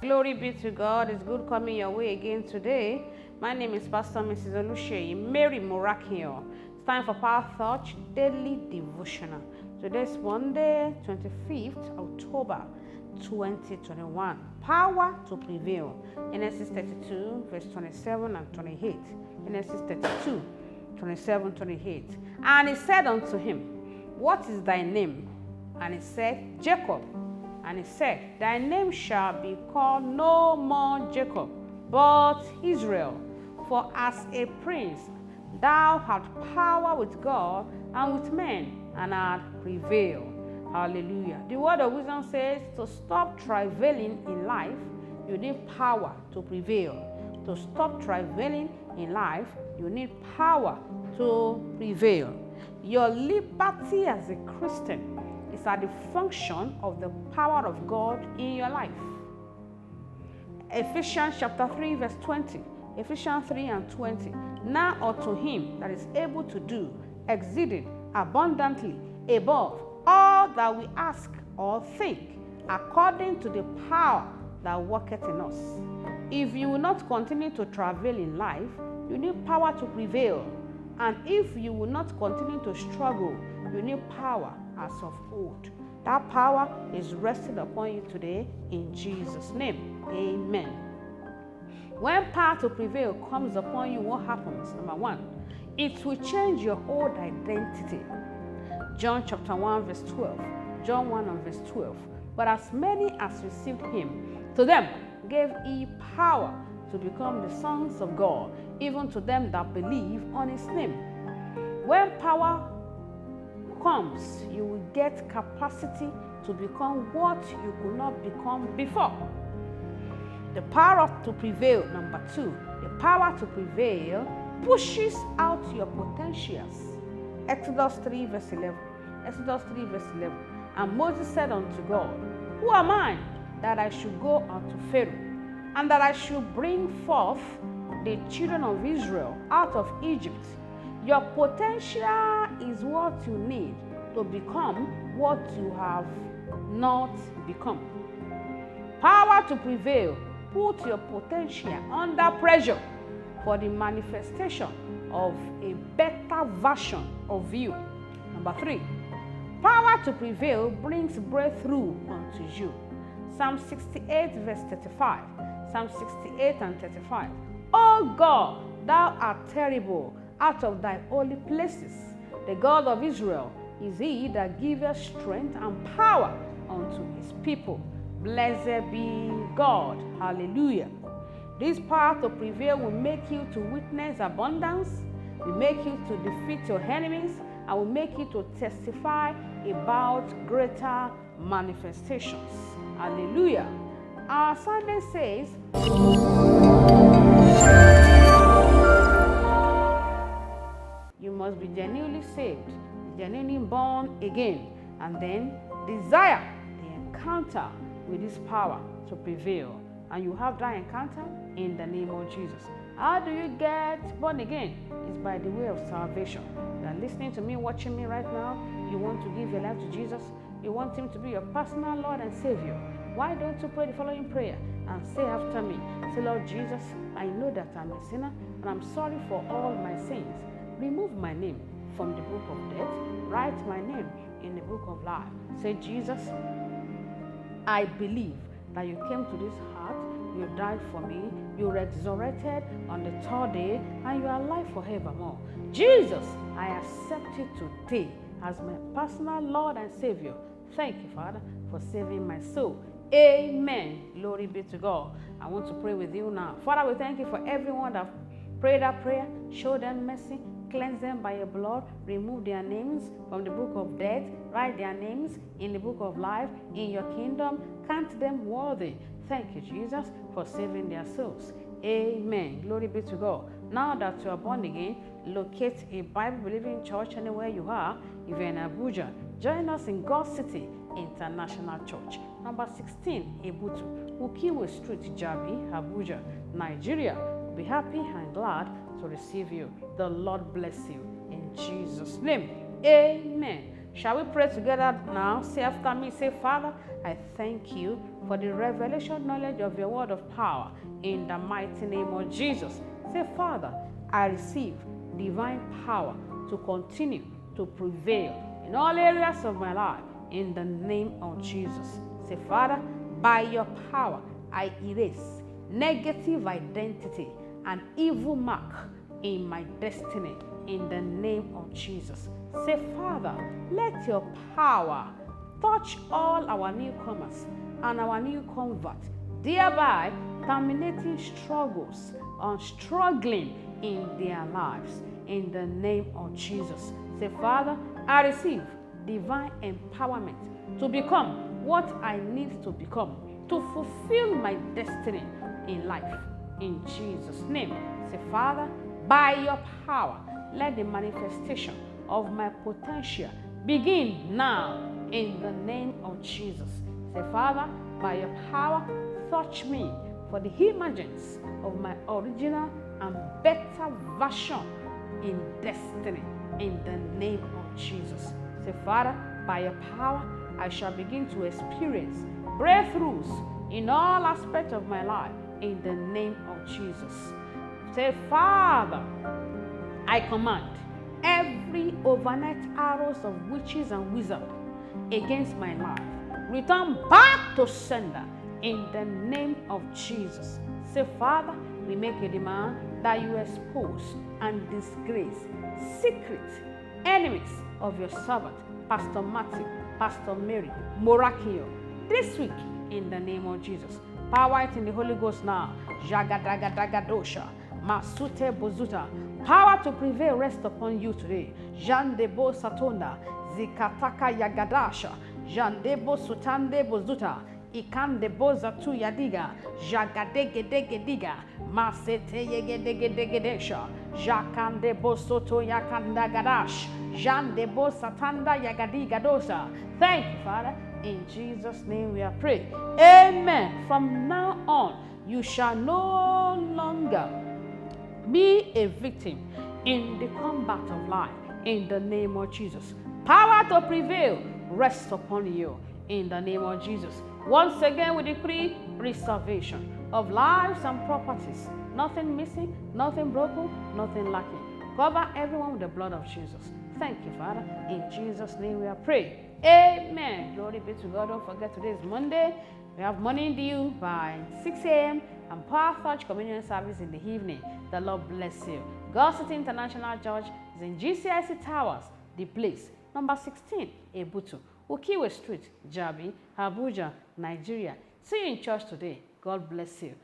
Glory be to God. It's good coming your way again today. My name is Pastor Mrs. Oluseyi Mary Morakio. It's time for Power Thought Daily Devotional. Today's Monday, 25th October 2021. Power to prevail. Genesis 32, verse 27 and 28. Genesis 32, 27, 28. And he said unto him, What is thy name? And he said, Jacob. And he said, Thy name shall be called no more Jacob, but Israel. For as a prince thou hast power with God and with men, and hast prevailed. Hallelujah. The word of wisdom says, to stop travailing in life, you need power to prevail. To stop travailing in life, you need power to prevail. Your liberty as a Christian is at the function of the power of God in your life. Ephesians chapter 3 verse 20. Ephesians 3 and 20. Now unto him that is able to do exceeding abundantly above all that we ask or think, according to the power that worketh in us. If you will not continue to travail in life, you need power to prevail. And if you will not continue to struggle, you need power as of old. That power is resting upon you today in Jesus' name. Amen. When power to prevail comes upon you, what happens? Number one, it will change your old identity. John chapter 1 verse 12. John 1 and verse 12. But as many as received him, to them gave he power to become the sons of God, even to them that believe on his name. When power comes, you will get capacity to become what you could not become before. The power to prevail, number two, the power to prevail pushes out your potentials. Exodus 3 verse 11. Exodus 3 verse 11. And Moses said unto God, Who am I that I should go unto Pharaoh, and that I should bring forth the children of Israel out of Egypt? Your potential is what you need to become what you have not become. Power to prevail. Put your potential under pressure for the manifestation of a better version of you. Number three, power to prevail brings breakthrough unto you. Psalm 68 verse 35. Psalm 68 and 35. O God, thou art terrible out of thy holy places. The God of Israel is he that giveth strength and power unto his people. Blessed be God. Hallelujah. This power to prevail will make you to witness abundance, will make you to defeat your enemies, and will make you to testify about greater manifestations. Hallelujah. Our Sunday says, you must be genuinely saved, genuinely born again, and then desire the encounter with this power to prevail. And you have that encounter in the name of Jesus. How do you get born again? It's by the way of salvation. You are listening to me, watching me right now. You want to give your life to Jesus. You want him to be your personal Lord and Savior. Why don't you pray the following prayer and say after me? Say, Lord Jesus, I know that I'm a sinner and I'm sorry for all my sins. Remove my name from the book of death. Write my name in the book of life. Say, Jesus, I believe that you came to this heart, you died for me, you resurrected on the third day, and you are alive forevermore. Jesus, I accept you today as my personal Lord and Savior. Thank you, Father, for saving my soul. Amen. Glory be to God. I want to pray with you now. Father, we thank you for everyone that prayed that prayer. Show them mercy. Cleanse them by your blood. Remove their names from the book of death. Write their names in the book of life. In your kingdom, count them worthy. Thank you, Jesus, for saving their souls. Amen. Glory be to God. Now that you are born again, locate a Bible-believing church anywhere you are. If you're in Abuja, join us in God City International Church, number 16, Ebutu, Ukiwe Street, Jabi, Abuja, Nigeria. We'll be happy and glad to receive you. The Lord bless you in Jesus' name. Amen. Shall we pray together now? Say after me, say, Father, I thank you for the revelation knowledge of your word of power in the mighty name of Jesus. Say, Father, I receive divine power to continue to prevail in all areas of my life in the name of Jesus. Say, Father, by your power, I erase negative identity and evil mark in my destiny in the name of Jesus. Say, Father, let your power touch all our newcomers and our new converts, thereby terminating struggles and struggling in their lives in the name of Jesus. Say, Father, I receive divine empowerment to become what I need to become to fulfill my destiny in life in Jesus' name. Say, Father, by your power, let the manifestation of my potential begin now in the name of Jesus. Say, Father, by your power, touch me for the emergence of my original and better version in destiny in the name of Jesus. Say, Father, by your power, I shall begin to experience breakthroughs in all aspects of my life in the name of Jesus. Say, Father, I command every overnight arrows of witches and wizards against my life return back to sender in the name of Jesus. Say, Father, we make a demand that you expose and disgrace secret enemies of your servant, Pastor Matthew, Pastor Mary, Morakio, this week in the name of Jesus. Power it in the Holy Ghost now. Jagadagadagadosha, Masute Bozuta. Power to prevail rest upon you today. Jandebo Satonda, Zikataka Yagadasha, Jandebo Sutande Bozuta, Ikandebo Zatu Yadiga, Jagadegedegediga, Masete Yegedegedegedesha, Jakandebo Soto Yakandagadash, Jandebo Satanda Yagadigadosa. Thank you, Father. In Jesus' name we are praying. Amen. From now on, you shall no longer be a victim in the combat of life in the name of Jesus. Power to prevail rests upon you in the name of Jesus. Once again, we decree preservation of lives and properties. Nothing missing, nothing broken, nothing lacking. Cover everyone with the blood of Jesus. Thank you, Father. In Jesus' name we are praying. Amen. Glory be to God. Don't forget, today is Monday. We have morning dew by 6 a.m. and Power Touch Communion Service in the evening. The Lord bless you. God City International Church is in GCIC Towers, the place, number 16, Ebutu, Ukiwe Street, Jabi, Abuja, Nigeria. See you in church today. God bless you.